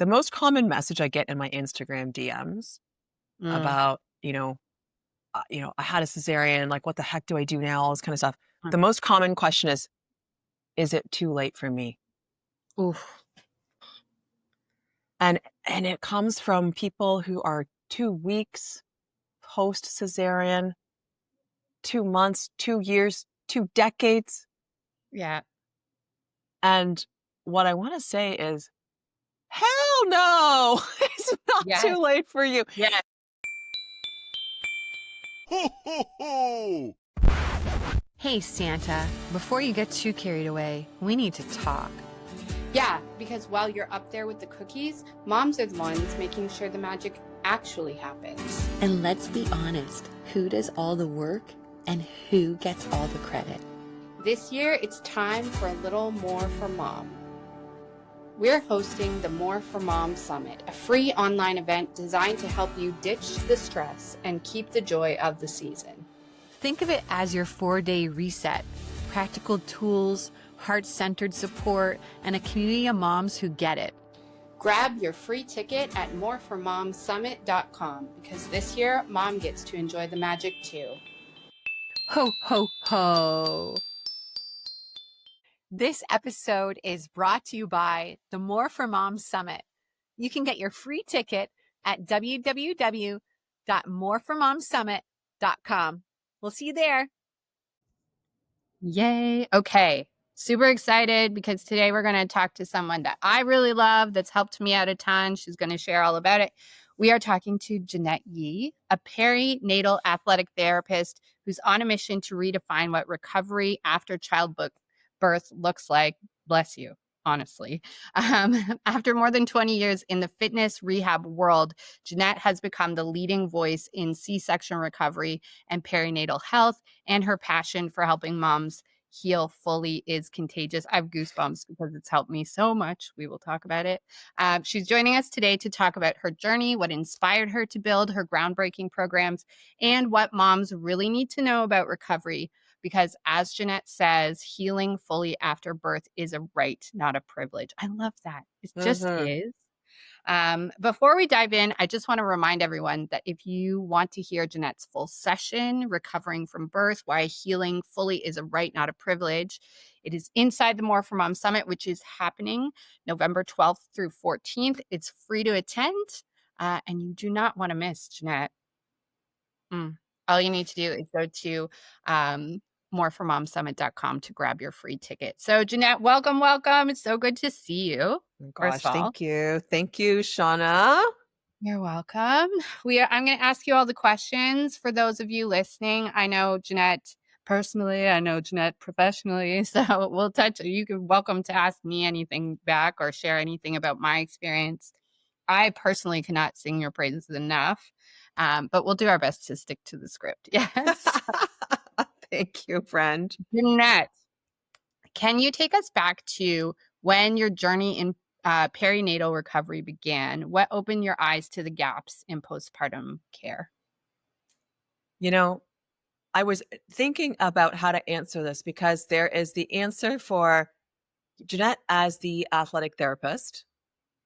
the most common message I get in my Instagram DMs Mm. about, I had a cesarean, like, what the heck do I do now? All this kind of stuff. The most common question is it too late for me? Oof. And it comes from people who are 2 weeks post cesarean, 2 months, 2 years, 2 decades. Yeah. And what I want to say is, hell no, it's not Yes. too late for you. Yes. Ho, ho, ho! Hey, Santa, before you get too carried away, we need to talk. Yeah, because while you're up there with the cookies, moms are the ones making sure the magic actually happens. And let's be honest, who does all the work and who gets all the credit? This year, it's time for a little more for mom. We're hosting the More for Mom Summit, a free online event designed to help you ditch the stress and keep the joy of the season. Think of it as your 4-day reset. Practical tools, heart-centered support, and a community of moms who get it. Grab your free ticket at moreformomsummit.com because this year, mom gets to enjoy the magic too. Ho, ho, ho. This episode is brought to you by the More for Moms Summit. You can get your free ticket at www.moreformomsummit.com. We'll see you there. Yay. Okay. Super excited because today we're going to talk to someone that I really love that's helped me out a ton. She's going to share all about it. We are talking to Janette Yee, a perinatal athletic therapist who's on a mission to redefine what recovery after childbirth looks like. Bless you, honestly. After more than 20 years in the fitness rehab world, Janette has become the leading voice in C-section recovery and perinatal health, and her passion for helping moms heal fully is contagious. I have goosebumps because it's helped me so much. We will talk about it. She's joining us today to talk about her journey, what inspired her to build her groundbreaking programs, and what moms really need to know about recovery. Because as Janette says, healing fully after birth is a right, not a privilege. I love that. It just is. Before we dive in, I just want to remind everyone that if you want to hear Janette's full session, Recovering from Birth, Why Healing Fully is a Right, Not a Privilege, it is inside the More for Mom Summit, which is happening November 12th through 14th. It's free to attend, and you do not want to miss Janette. All you need to do is go to moreformomsummit.com to grab your free ticket. So Janette, welcome. It's so good to see you. Oh, gosh, First of all. thank you. Thank you, Shawna. You're welcome. I'm going to ask you all the questions for those of you listening. I know Janette personally, I know Janette professionally, so we'll touch. You can welcome to ask me anything back or share anything about my experience. I personally cannot sing your praises enough, but we'll do our best to stick to the script. Yes. Thank you, friend. Janette, can you take us back to when your journey in perinatal recovery began? What opened your eyes to the gaps in postpartum care? I was thinking about how to answer this because there is the answer for Janette as the athletic therapist,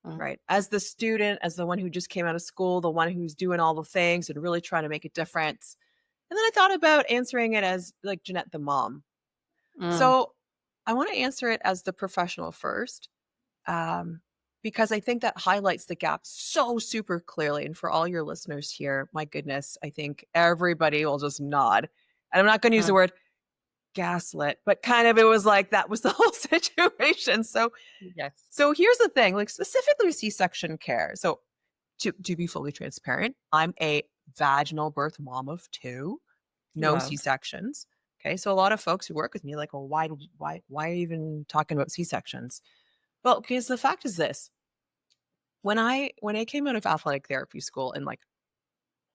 right? As the student, as the one who just came out of school, the one who's doing all the things and really trying to make a difference. And then I thought about answering it as like Janette the mom. So I want to answer it as the professional first, because I think that highlights the gap so super clearly. And for all your listeners here, my goodness, I think everybody will just nod. And I'm not going to use the word gaslit, but kind of it was like that was the whole situation. So Yes. So here's the thing, like specifically C-section care. So to be fully transparent, I'm a vaginal birth mom of 2, no Love. C-sections. Okay. So a lot of folks who work with me like, well, why are you even talking about C-sections? Well, because the fact is this, when I came out of athletic therapy school and like,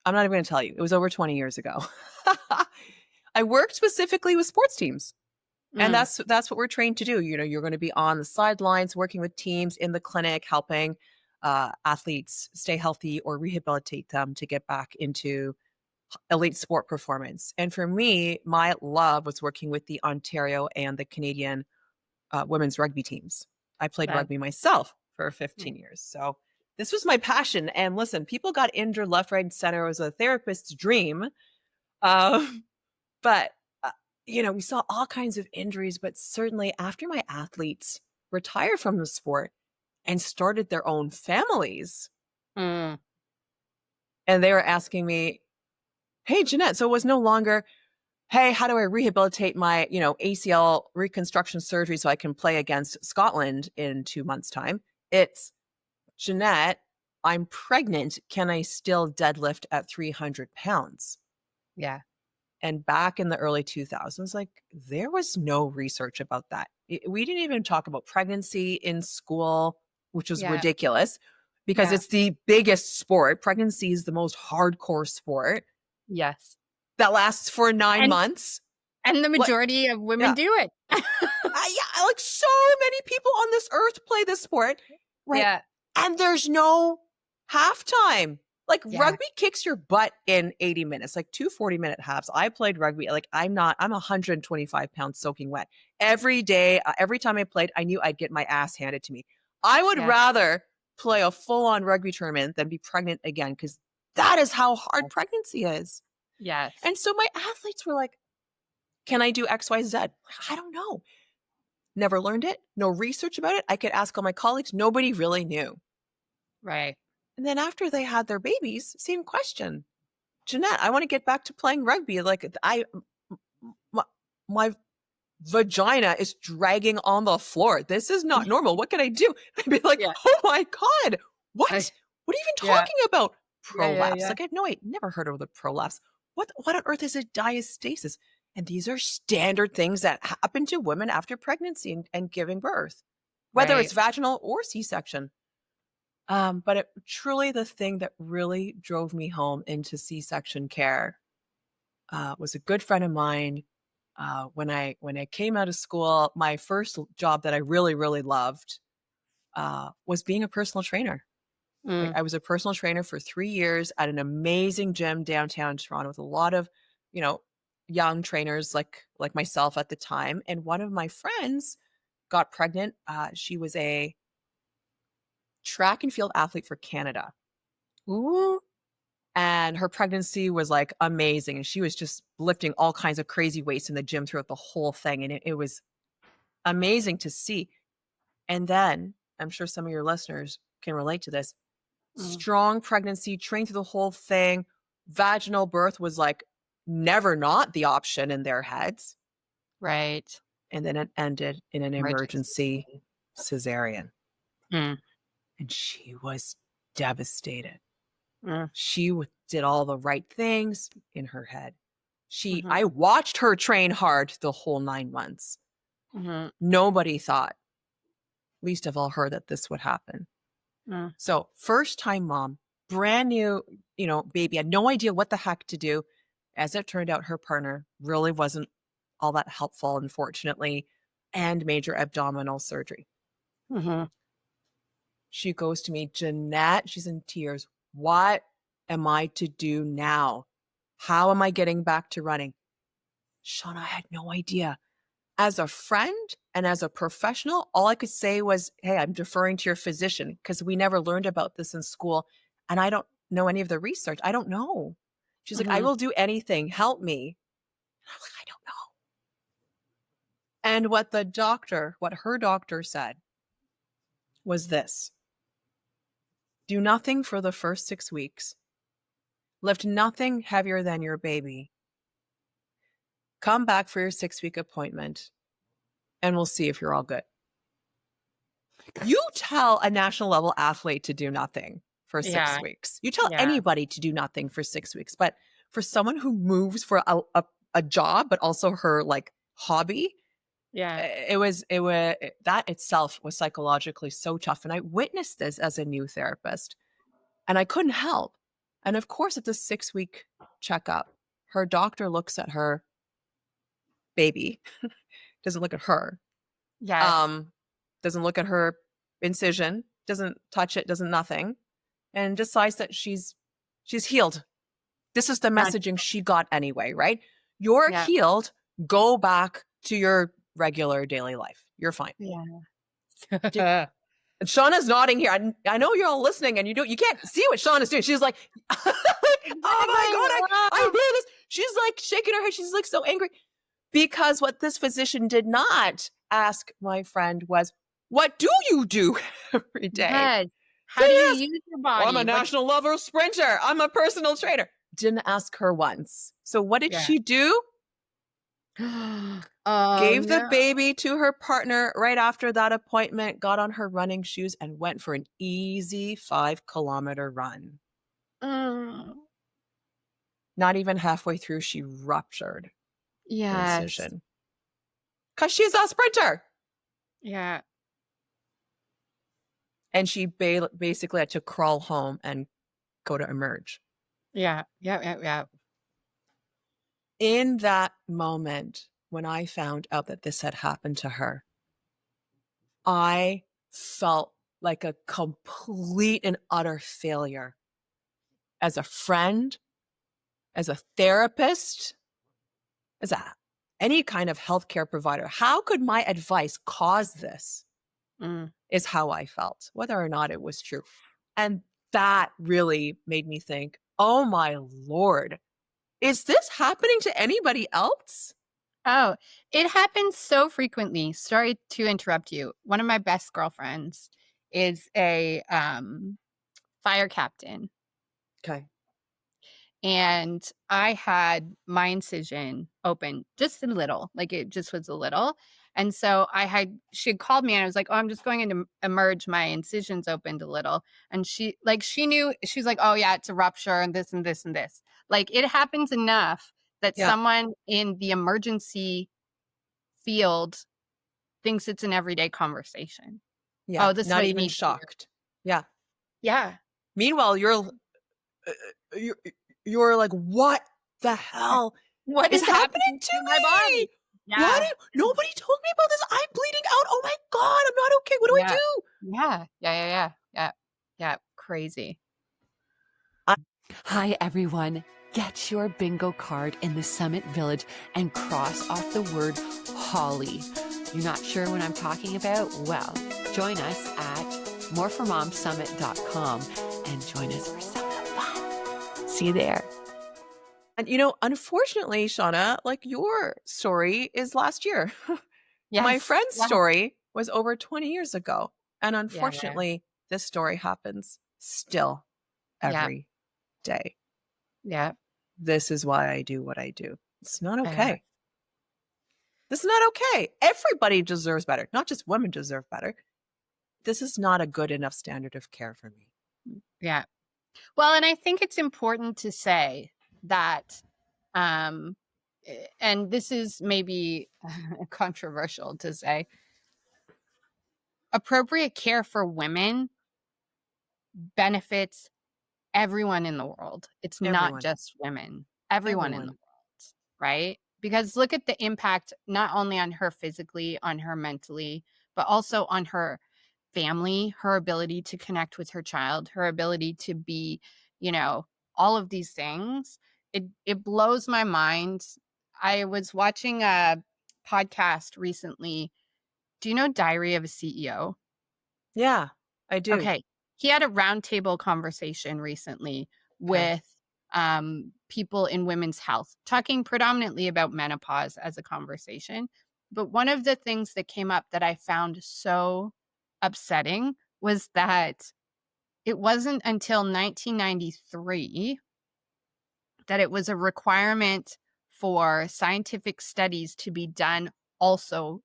I'm not even going to tell you, it was over 20 years ago. I worked specifically with sports teams. And that's what we're trained to do. You're going to be on the sidelines, working with teams in the clinic, helping athletes stay healthy or rehabilitate them to get back into elite sport performance. And for me, my love was working with the Ontario and the Canadian women's rugby teams. I played rugby myself for 15 years. So this was my passion. And listen, people got injured left, right, and center. It was a therapist's dream. But, we saw all kinds of injuries, but certainly after my athletes retired from the sport and started their own families, Mm. and they were asking me, hey, Janette, so it was no longer, hey, how do I rehabilitate my, ACL reconstruction surgery so I can play against Scotland in 2 months' time? It's, Janette, I'm pregnant. Can I still deadlift at 300 pounds? Yeah. And back in the early 2000s, like, there was no research about that. We didn't even talk about pregnancy in school, which was Yeah. ridiculous because Yeah. it's the biggest sport. Pregnancy is the most hardcore sport Yes. that lasts for 9 And- months. And the majority of women Yeah. do it. Yeah, like so many people on this earth play this sport, right? Yeah. And there's no halftime. Like Yeah. rugby kicks your butt in 80 minutes, like 2 40-minute halves. I played rugby. Like I'm 125 pounds soaking wet. Every day, every time I played, I knew I'd get my ass handed to me. I would Yeah. rather play a full-on rugby tournament than be pregnant again because that is how hard pregnancy is. Yes. And so my athletes were like, can I do X, Y, Z? I don't know. Never learned it. No research about it. I could ask all my colleagues. Nobody really knew. Right. And then after they had their babies, same question. Janette, I want to get back to playing rugby. Like my vagina is dragging on the floor. This is not normal. What can I do? I'd be like, Yeah. oh my God, what? What are you even Yeah. talking about? Prolapse. Yeah. Like I never heard of the prolapse. What on earth is a diastasis? And these are standard things that happen to women after pregnancy and giving birth, whether Right. it's vaginal or C-section. But truly the thing that really drove me home into C-section care was a good friend of mine. When I came out of school, my first job that I really, really loved was being a personal trainer. Mm. I was a personal trainer for 3 years at an amazing gym downtown Toronto with a lot of, young trainers like myself at the time. And one of my friends got pregnant. She was a track and field athlete for Canada. Ooh. And her pregnancy was like amazing. And she was just lifting all kinds of crazy weights in the gym throughout the whole thing. And it was amazing to see. And then I'm sure some of your listeners can relate to this. Strong pregnancy, trained through the whole thing. Vaginal birth was like never not the option in their heads. Right. And then it ended in an emergency cesarean. Mm. And she was devastated. Mm. She did all the right things in her head. Mhm. I watched her train hard the whole 9 months. Mhm. Nobody thought, least of all her, that this would happen. Mm. So first time mom, brand new, baby, had no idea what the heck to do. As it turned out, her partner really wasn't all that helpful, unfortunately, and major abdominal surgery. Mhm. She goes to me, Janette, she's in tears. What am I to do now? How am I getting back to running? Shawna, I had no idea. As a friend and as a professional, all I could say was, hey, I'm deferring to your physician because we never learned about this in school. And I don't know any of the research. I don't know. She's like, I will do anything. Help me. I was like, I don't know. And what her doctor said was this: do nothing for the first 6 weeks. Lift nothing heavier than your baby. Come back for your 6-week appointment and we'll see if you're all good. You tell a national level athlete to do nothing for 6 weeks. You tell anybody to do nothing for 6 weeks. But for someone who moves for a job, but also her like hobby, that itself was psychologically so tough. And I witnessed this as a new therapist and I couldn't help. And of course, at the 6-week checkup, her doctor looks at her baby, doesn't look at her. Yes. Doesn't look at her incision, doesn't touch it, doesn't nothing, and decides that she's healed. This is the messaging she got anyway, right? You're healed. Go back to your regular daily life. You're fine. Yeah. And Shawna's nodding here. I know you're all listening and you can't see what Shawna's doing. She's like, oh my God, I hear this. She's like shaking her head. She's like so angry because what this physician did not ask my friend was, what do you do every day? Yes. How do you use your body? Well, I'm a national level sprinter. I'm a personal trainer. Didn't ask her once. So what did she do? Gave the baby to her partner right after that appointment, got on her running shoes and went for an easy 5-kilometer run. Not even halfway through, she ruptured the incision. Because she's a sprinter. Yeah. And she basically had to crawl home and go to emerge. Yeah. In that moment, when I found out that this had happened to her, I felt like a complete and utter failure as a friend, as a therapist, as any kind of healthcare provider. How could my advice cause this? Is how I felt, whether or not it was true. And that really made me think, oh my Lord, is this happening to anybody else? Oh, it happens so frequently. Sorry to interrupt you. One of my best girlfriends is a fire captain. Okay. And I had my incision open just a little, like it just was a little. And so she had called me and I was like, oh, I'm just going into emerge. My incision's opened a little. And she knew, she's like, oh yeah, it's a rupture and this and this and this. Like it happens enough that someone in the emergency field thinks it's an everyday conversation. Yeah. Oh, this not is even shocked. Yeah. Yeah. Meanwhile, you're like, what the hell? What is happening to my body? Yeah. Nobody told me about this. I'm bleeding out. Oh my God, I'm not okay. What do I do? Yeah. Crazy. Hi, everyone. Get your bingo card in the Summit Village and cross off the word Holly. You're not sure what I'm talking about? Well, join us at moreformomsummit.com and join us for some fun. See you there. And unfortunately, Shawna, like your story is last year. Yes. My friend's story was over 20 years ago. And unfortunately, this story happens still every day. Yeah. This is why I do what I do. It's not okay. This is not okay. Everybody deserves better. Not just women deserve better. This is not a good enough standard of care for me. Yeah. Well, and I think it's important to say that, and this is maybe controversial to say, appropriate care for women benefits everyone in the world. It's not just women, everyone in the world, right? Because look at the impact, not only on her physically, on her mentally, but also on her family, her ability to connect with her child, her ability to be, all of these things. It blows my mind. I was watching a podcast recently. Do you know Diary of a CEO? Yeah, I do. Okay. He had a roundtable conversation recently with people in women's health, talking predominantly about menopause as a conversation. But one of the things that came up that I found so upsetting was that it wasn't until 1993 that it was a requirement for scientific studies to be done also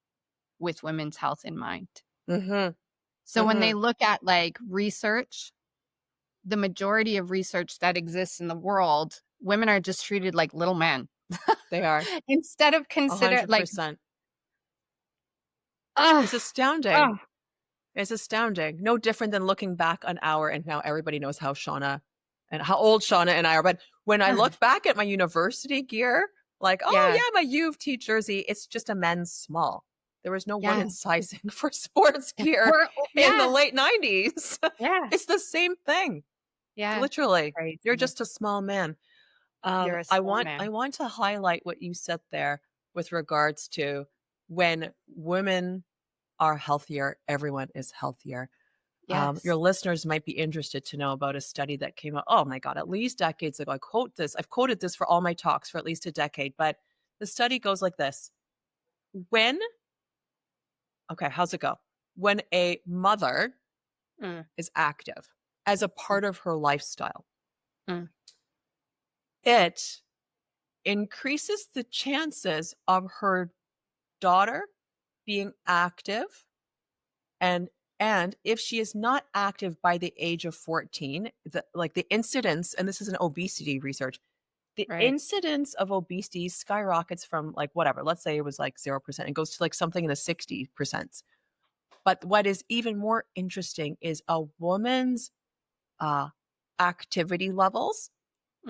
with women's health in mind. Mm-hmm. So when they look at like research, the majority of research that exists in the world, women are just treated like little men. They are. Instead of consider 100%. like, it's astounding. It's astounding. No different than looking back an hour and now everybody knows how old Shawna and I are. But when I look back at my university gear, like, my U of T jersey, it's just a men's small. There was no women's sizing for sports gear in the late 90s. Yeah. It's the same thing. Yeah. Literally. Crazy. You're just a small man. You're a small man. I want to highlight what you said there with regards to when women are healthier, everyone is healthier. Yes. Your listeners might be interested to know about a study that came out, oh my God, at least decades ago. I've quoted this for all my talks for at least a decade, but the study goes like this. How's it go? When a mother Mm, is active as a part of her lifestyle, mm. it increases the chances of her daughter being active, and if she is not active by the age of 14, the incidence, and this is an obesity research, the Right. incidence of obesity skyrockets from like whatever, let's say it was like 0%, and goes to like something in the 60%. But what is even more interesting is a woman's activity levels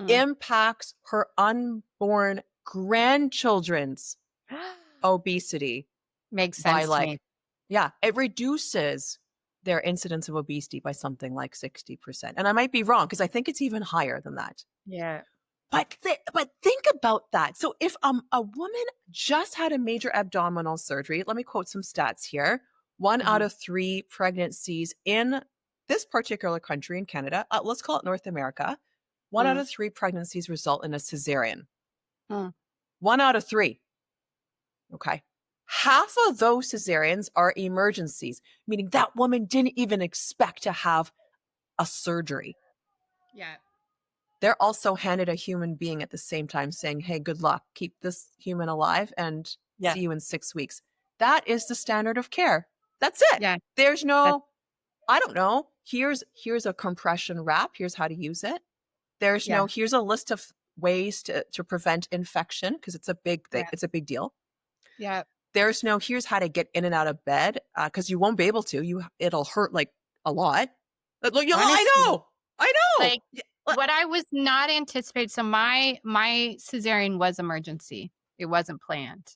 impacts her unborn grandchildren's obesity Makes by sense to me. it reduces their incidence of obesity by something like 60%. And I might be wrong because I think it's even higher than that. Yeah. But think about that. So if a woman just had a major abdominal surgery, let me quote some stats here. 1 out of 3 pregnancies in this particular country in Canada, let's call it North America, 1 out of 3 pregnancies result in a cesarean. 1 out of 3. Okay. Half of those cesareans are emergencies, meaning that woman didn't even expect to have a surgery. Yeah. They're also handed a human being at the same time saying, hey, good luck, keep this human alive and see you in 6 weeks. That is the standard of care. That's it. Yeah. There's no, I don't know, here's a compression wrap. Here's how to use it. There's no, here's a list of ways to prevent infection because it's a big thing. It's a big deal. Yeah. There's no, here's how to get in and out of bed because you won't be able to. It'll hurt like a lot. Honestly, I know. Like what I was not anticipating. So my cesarean was emergency. It wasn't planned.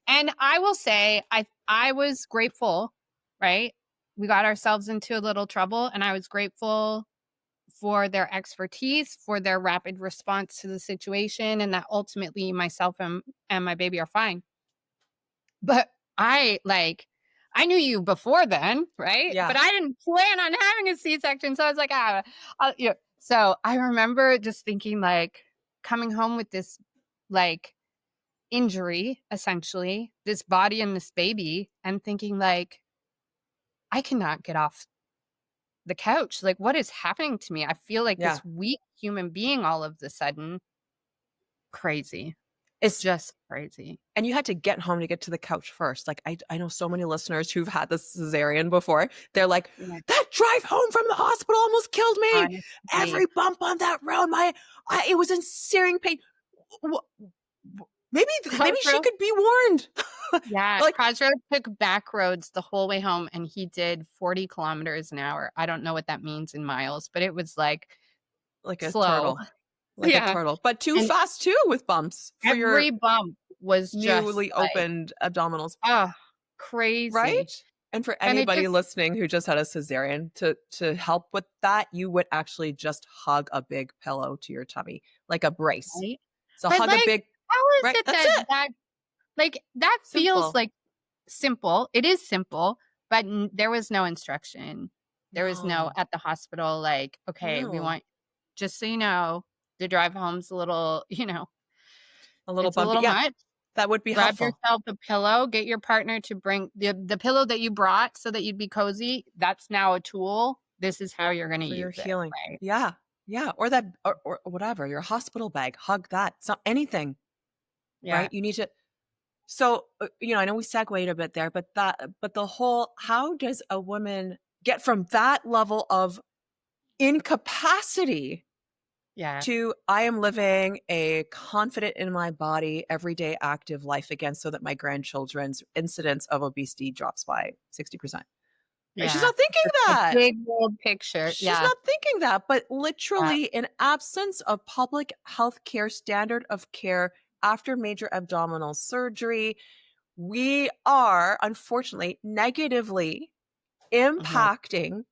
And I will say I was grateful, right? We got ourselves into a little trouble and I was grateful for their expertise, for their rapid response to the situation, and that ultimately myself and my baby are fine. But I knew you before then, right? Yeah. But I didn't plan on having a C-section. So I was like, So I remember just thinking coming home with this injury, essentially, this body and this baby, and thinking I cannot get off the couch. What is happening to me? I feel like this weak human being all of a sudden. Crazy. It's just crazy. And you had to get home to get to the couch first. I know so many listeners who've had the cesarean before. They're like, that drive home from the hospital almost killed me. Honestly. Every bump on that road, it was in searing pain. Maybe she could be warned. Yeah, Crossroad took back roads the whole way home, and he did 40 kilometers an hour. I don't know what that means in miles, but it was like a slow. turtle. A turtle, but fast too with bumps. For every bump was newly opened abdominals. Oh, crazy. Right? And for anybody listening who just had a cesarean, to help with that, you would actually just hug a big pillow to your tummy, like a brace. Right? So but hug a big. How is it that feels simple? It is simple, but there was no instruction. There was no at the hospital. Okay, we want, just so you know, the drive home's a little, a little bumpy. A little much. That would be Grab helpful. yourself a pillow. Get your partner to bring the pillow that you brought so that you'd be cozy. That's now a tool. This is how you're going to use your healing. Right? Yeah. Or that, or whatever, your hospital bag, hug that. Anything. Yeah. Right. You need to. So, I know we segued a bit there, but the whole, how does a woman get from that level of incapacity to I am living a confident in my body, everyday active life again so that my grandchildren's incidence of obesity drops by 60%. Yeah. She's not thinking that. Big world picture. She's not thinking that. But literally, in absence of public health care standard of care after major abdominal surgery, we are unfortunately negatively impacting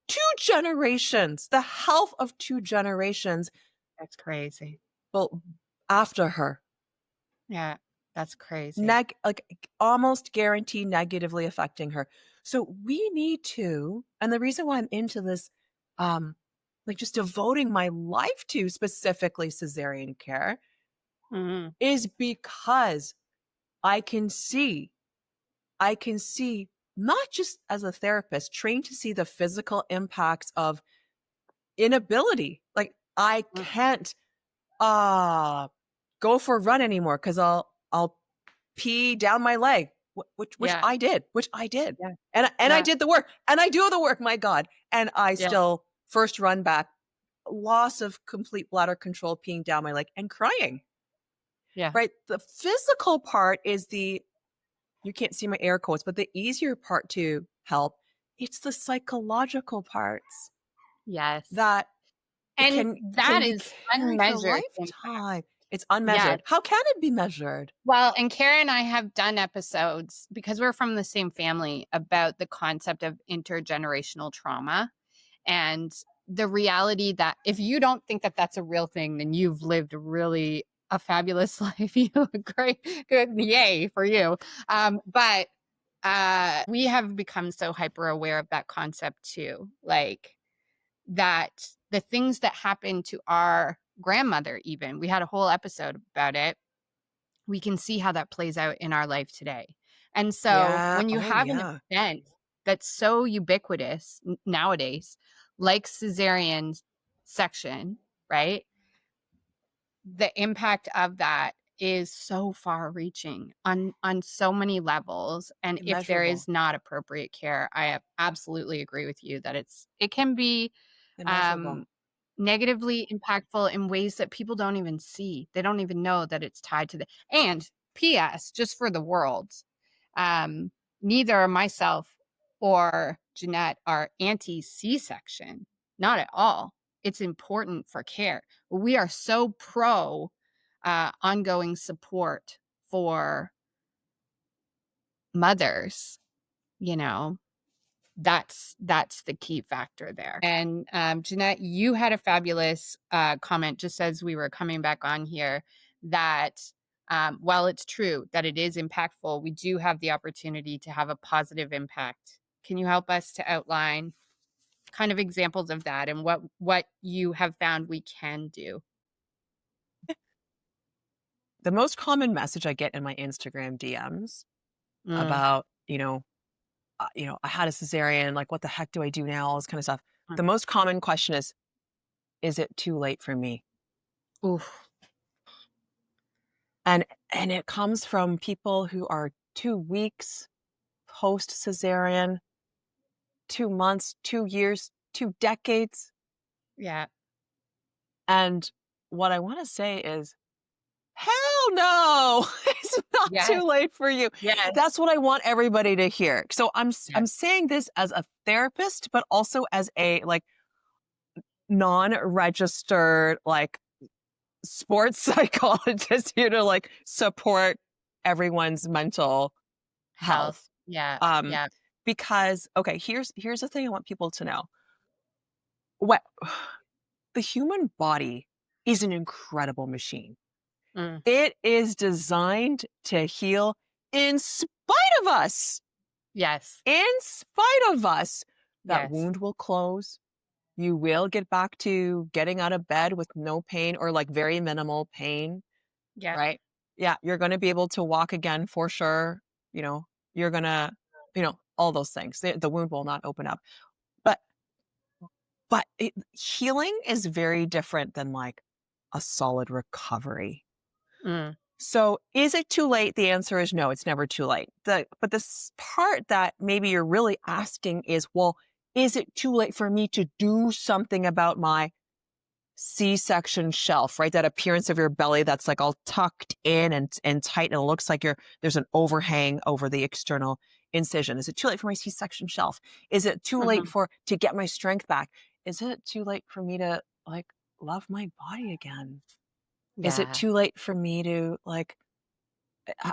2 generations, the health of 2 generations. That's crazy. Well, after her. Yeah, that's crazy. Almost guarantee negatively affecting her. So we need to, and the reason why I'm into this, like just devoting my life to specifically cesarean care Mhm. is because I can see not just as a therapist trained to see the physical impacts of inability. Like I Mm. can't go for a run anymore because I'll pee down my leg, which Yeah. I did, Yeah. and I Yeah. did the work, and I do the work, my God, and I Yeah. still first run back, loss of complete bladder control, peeing down my leg and crying. Yeah. Right, the physical part is you can't see my air quotes, but the easier part to help. It's the psychological parts Yes. that it And that can be is carrying for a unmeasured impact. lifetime. It's Yeah. unmeasured. How can it be measured? Well, and Kara and I have done episodes because we're from the same family about the concept of intergenerational trauma and the reality that if you don't think that that's a real thing, then you've lived really a fabulous life. You know, great, good, yay for you. But we have become so hyper aware of that concept too, like that the things that happened to our grandmother, even we had a whole episode about it. We can see how that plays out in our life today. And so Yeah. when you Oh, have an yeah. event that's so ubiquitous nowadays, like cesarean section, right? The impact of that is so far reaching on so many levels. And if there Immeasurable. is not appropriate care, I absolutely agree with you that it can be Immeasurable. um negatively impactful in ways that people don't even see. They don't even know that it's tied to the and PS, just for the world, um, neither myself or Janette are anti C-section. Not at all. It's important for care. We are so pro ongoing support for mothers, you know, that's the key factor there. And Janette, you had a fabulous comment just as we were coming back on here that while it's true that it is impactful, we do have the opportunity to have a positive impact. Can you help us to outline kind of examples of that and what you have found we can do? The most common message I get in my Instagram DMs Mm, about, I had a cesarean, like, what the heck do I do now? All this kind of stuff. mm. The most common question is it too late for me? Oof. And it comes from people who are 2 weeks post cesarean, 2 months, 2 years, 2 decades. Yeah. And what I want to say is, hell no, it's not Yes. too late for you. Yes. That's what I want everybody to hear. So Yes. I'm saying this as a therapist, but also as a like non-registered like sports psychologist here to like support everyone's mental Health. health. Yeah. Um, Yeah. because okay, here's the thing I want people to know. What the human body is an incredible machine. Mm. It is designed to heal in spite of us. Yes. In spite of us, that Yes. wound will close. You will get back to getting out of bed with no pain or like very minimal pain, Yeah. right? Yeah, you're going to be able to walk again for sure. You know, you're going to, all those things. The wound will not open up. But healing is very different than like a solid recovery. Mm. So is it too late? The answer is no, it's never too late. But this part that maybe you're really asking is, well, is it too late for me to do something about my C-section shelf, right? That appearance of your belly that's like all tucked in and tight, and it looks like there's an overhang over the external incision. Is it too late for my C-section shelf? Is it too late Mhm. to get my strength back? Is it too late for me to like love my body again? Is it Yeah. too late for me to like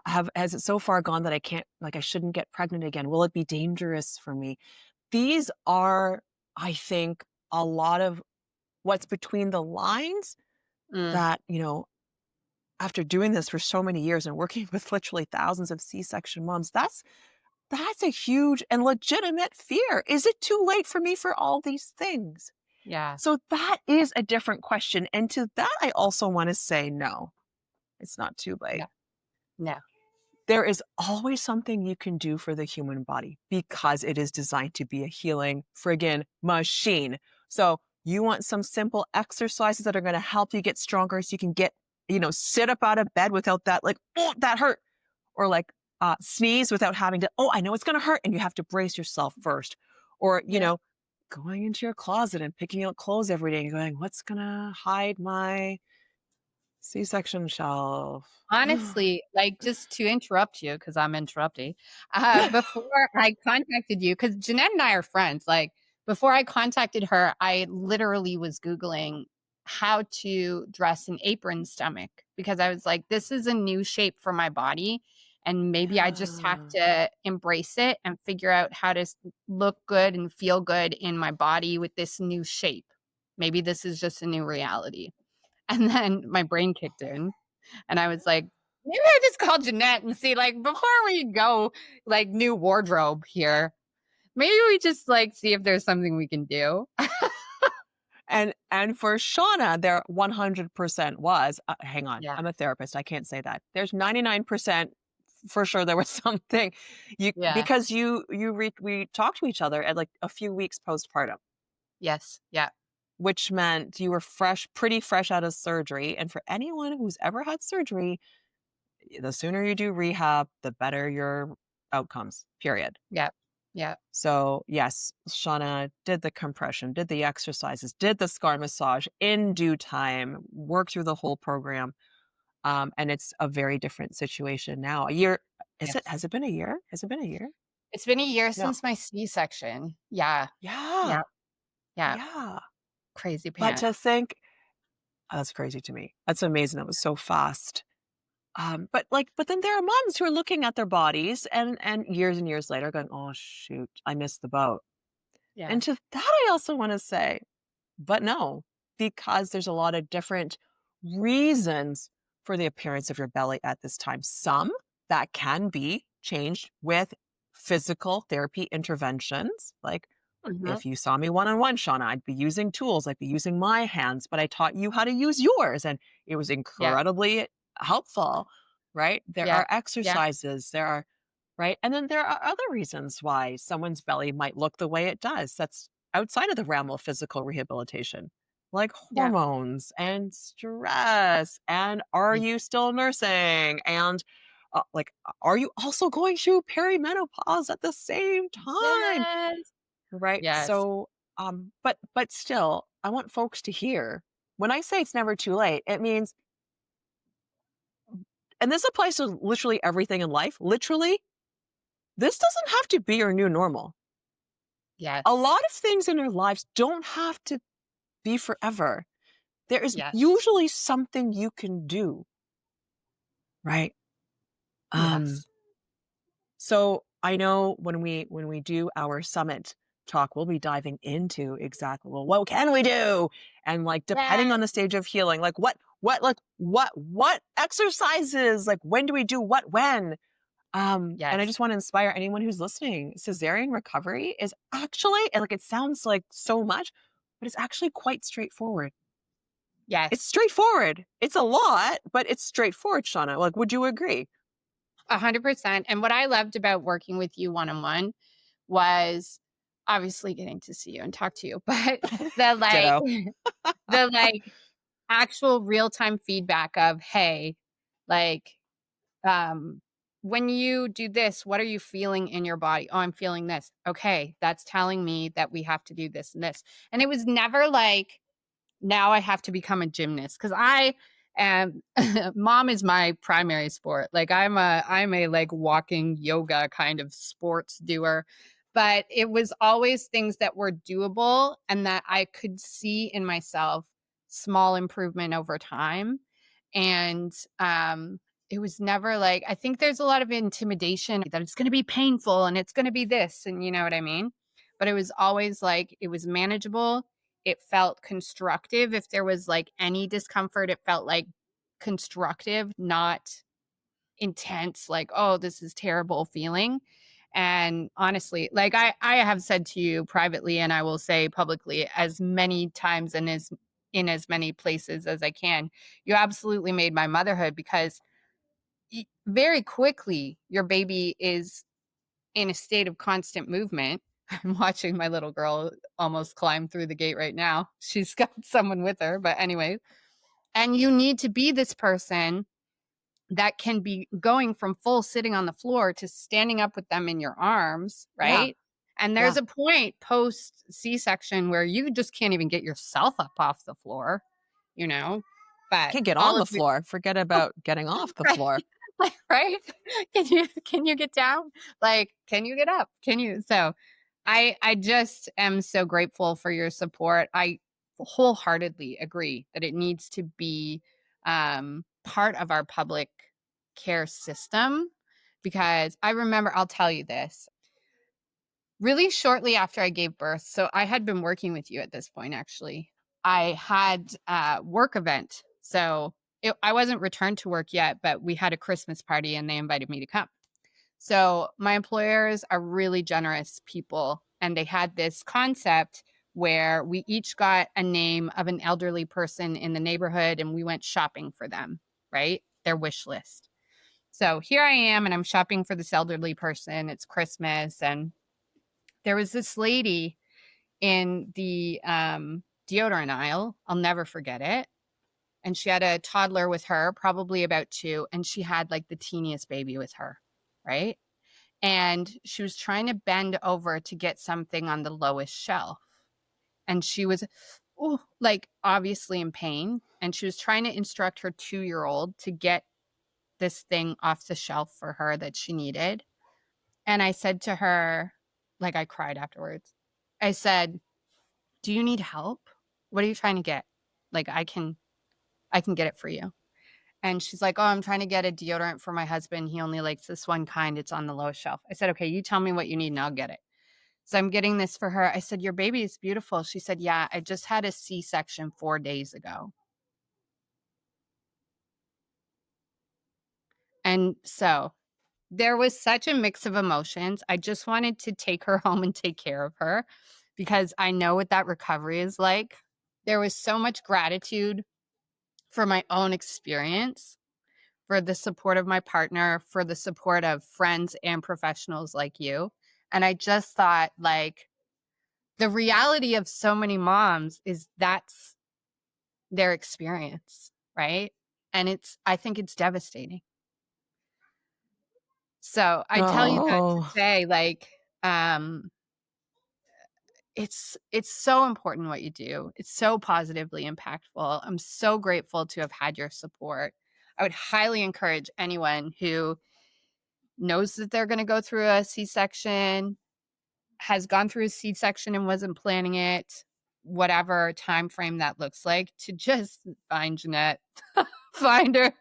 has it so far gone that I can't, like, I shouldn't get pregnant again? Will it be dangerous for me? These are, I think, a lot of what's between the lines Mm. that, after doing this for so many years and working with literally thousands of C-section moms, that's a huge and legitimate fear. Is it too late for me for all these things? Yeah. So that is a different question. And to that, I also want to say, no, it's not too late. No. No. There is always something you can do for the human body because it is designed to be a healing friggin' machine. So you want some simple exercises that are going to help you get stronger so you can get, sit up out of bed without that, like, oh, that hurt. Or like sneeze without having to, oh, I know it's going to hurt. And you have to brace yourself first. Or, Yeah. going into your closet and picking out clothes every day and going, what's going to hide my C-section shelf? Honestly, like, just to interrupt you, because I'm interrupting, before I contacted you, because Janette and I are friends, like, before I contacted her, I literally was Googling how to dress an apron stomach because I was like, this is a new shape for my body. And maybe I just have Yeah. to embrace it and figure out how to look good and feel good in my body with this new shape. Maybe this is just a new reality. And then my brain kicked in. And I was like, maybe I just call Janette and see, like, before we go, like, new wardrobe here, maybe we just, like, see if there's something we can do. And for Shawna, there 100% was, hang on, Yeah. I'm a therapist. I can't say that. There's 99% for sure there was something Yeah. because we talked to each other at like a few weeks postpartum, Yes. Yeah. which meant you were pretty fresh out of surgery. And for anyone who's ever had surgery, the sooner you do rehab, the better your outcomes, period. Yeah. Yeah. So yes, Shawna did the compression, did the exercises, did the scar massage in due time, worked through the whole program. And it's a very different situation now. A year, Yes. has it been a year? Has it been a year? It's been a year No. since my C-section. Yeah. Yeah. Yeah. Yeah. Yeah. Crazy But pants. to think, that's crazy to me. That's amazing. That was so fast. But then there are moms who are looking at their bodies and years later going, oh shoot, I missed the boat. Yeah. And to that, I also want to say, but no, because there's a lot of different reasons for the appearance of your belly at this time. Some that can be changed with physical therapy interventions. Like Mhm. if you saw me one-on-one, Shawna, I'd be using tools, I'd be using my hands, but I taught you how to use yours. And it was Yeah. incredibly helpful, right? There Yeah. are exercises, there are, right? And then there are other reasons why someone's belly might look the way it does. That's outside of the realm of physical rehabilitation, like Yeah. hormones and stress. And are Yeah. you still nursing? And are you also going through perimenopause at the same time? Yes. Right. Yes. So, but still, I want folks to hear when I say it's never too late, it means, and this applies to literally everything in life, literally, this doesn't have to be your new normal. Yes. A lot of things in our lives don't have to be forever. There is Yes. usually something you can do. Right. Um, Yes. so I know when we do our summit talk, we'll be diving into exactly, well, what can we do? And like depending on Yes. the stage of healing, like what exercises, like when do we do what when? And I Yes. just want to inspire anyone who's listening. Cesarean recovery is actually, and like it sounds like so much, but it's actually quite straightforward. It's Yes. straightforward. It's a lot, but it's straightforward, Shawna. Like, would you agree? 100%. And what I loved about working with you one-on-one was obviously getting to see you and talk to you, but the like Ditto. the like actual real-time feedback of, hey, like, um, when you do this, what are you feeling in your body? Oh, I'm feeling this. Okay, that's telling me that we have to do this and this. And it was never like, now I have to become a gymnast because I am mom is my primary sport. Like I'm a like walking yoga kind of sports doer. But it was always things that were doable and that I could see in myself small improvement over time. And it was never like, I think there's a lot of intimidation that it's going to be painful and it's going to be this, and you know what I mean? But it was always like, it was manageable. It felt constructive. If there was like any discomfort, it felt like constructive, not intense, like, oh, this is terrible feeling. And honestly, like I have said to you privately, and I will say publicly as many times and in as many places as I can, you absolutely made my motherhood, because very quickly your baby is in a state of constant movement. I'm watching my little girl almost climb through the gate right now. She's got someone with her, but anyway. And you need to be this person that can be going from full sitting on the floor to standing up with them in your arms, Yeah. right? And there's a point post C-section where you just can't even get yourself up off the floor, you know? But Can't get all on the of the floor. Forget about getting off the right, floor. like, right? Can you get down? Like, can you get up? Can you? So I just am so grateful for your support. I wholeheartedly agree that it needs to be part of our public care system, because I remember, I'll tell you this, really shortly after I gave birth. So I had been working with you at this point, actually. I had a work event. So I wasn't returned to work yet, but we had a Christmas party and they invited me to come. So my employers are really generous people, and they had this concept where we each got a name of an elderly person in the neighborhood and we went shopping for them, right? Their wish list. So here I am, and I'm shopping for this elderly person. It's Christmas, and there was this lady in the deodorant aisle. I'll never forget it. And she had a toddler with her, probably about 2, and she had like the teeniest baby with her, right? And she was trying to bend over to get something on the lowest shelf. And she was like obviously in pain. And she was trying to instruct her 2-year-old to get this thing off the shelf for her that she needed. And I said to her, like, I cried afterwards. I said, "Do you need help? What are you trying to get? Like, I can get it for you." And she's like, "Oh, I'm trying to get a deodorant for my husband. He only likes this one kind. It's on the lowest shelf." I said, "Okay, you tell me what you need and I'll get it." So I'm getting this for her. I said, "Your baby is beautiful." She said, "Yeah, I just had a C-section 4 days ago." And so there was such a mix of emotions. I just wanted to take her home and take care of her, because I know what that recovery is like. There was so much gratitude for my own experience, for the support of my partner, for the support of friends and professionals like you. And I just thought, like, the reality of so many moms is that's their experience, right? And I think it's devastating. So I tell you that to Oh, say, like, it's so important what you do. It's so positively impactful. I'm so grateful to have had your support. I would highly encourage anyone who knows that they're going to go through a C-section, has gone through a C-section and wasn't planning it, whatever time frame that looks like, to just find Janette, find her,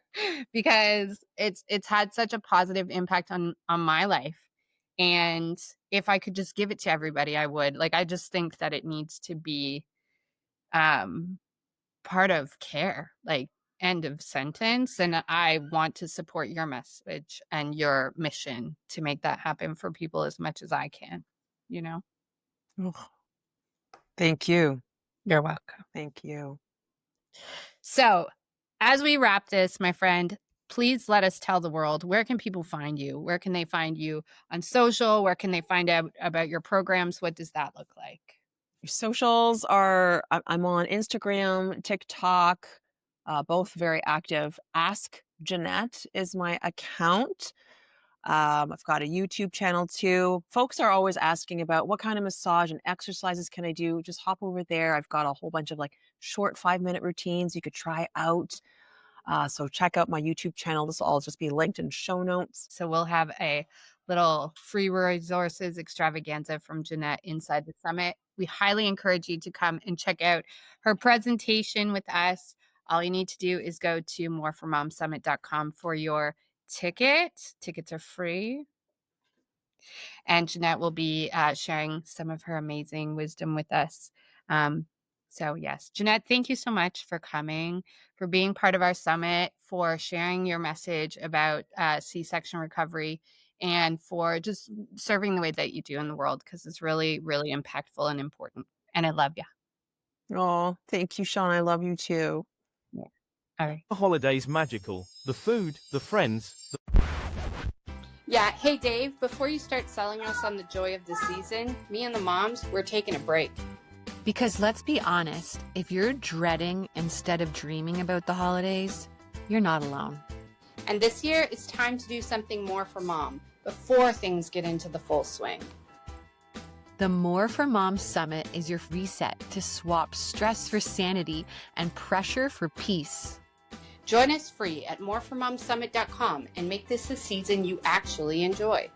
because it's had such a positive impact on my life. And if I could just give it to everybody, I would. Like, I just think that it needs to be part of care, like, end of sentence. And I want to support your message and your mission to make that happen for people as much as I can, you know? ugh. Thank you. You're welcome. Thank you. So as we wrap this, my friend, please let us tell the world, where can people find you? Where can they find you on social? Where can they find out about your programs? What does that look like? Your socials are, I'm on Instagram, TikTok, both very active. Ask Janette is my account. I've got a YouTube channel too. Folks are always asking about what kind of massage and exercises can I do. Just hop over there. I've got a whole bunch of like short 5-minute routines you could try out. So check out my YouTube channel. This will all just be linked in show notes. So we'll have a little free resources extravaganza from Janette inside the summit. We highly encourage you to come and check out her presentation with us. All you need to do is go to moreformomsummit.com for your ticket. Tickets are free. And Janette will be sharing some of her amazing wisdom with us. So yes, Janette, thank you so much for coming, for being part of our summit, for sharing your message about C-section recovery and for just serving the way that you do in the world, because it's really, really impactful and important. And I love you. Oh, thank you, Shawna. I love you too. Yeah. All right. The holiday's magical. The food, the friends, Yeah, hey Dave, before you start selling us on the joy of the season, me and the moms, we're taking a break. Because let's be honest, if you're dreading instead of dreaming about the holidays, you're not alone. And this year, it's time to do something more for mom before things get into the full swing. The More for Mom Summit is your reset to swap stress for sanity and pressure for peace. Join us free at moreformomsummit.com and make this a season you actually enjoy.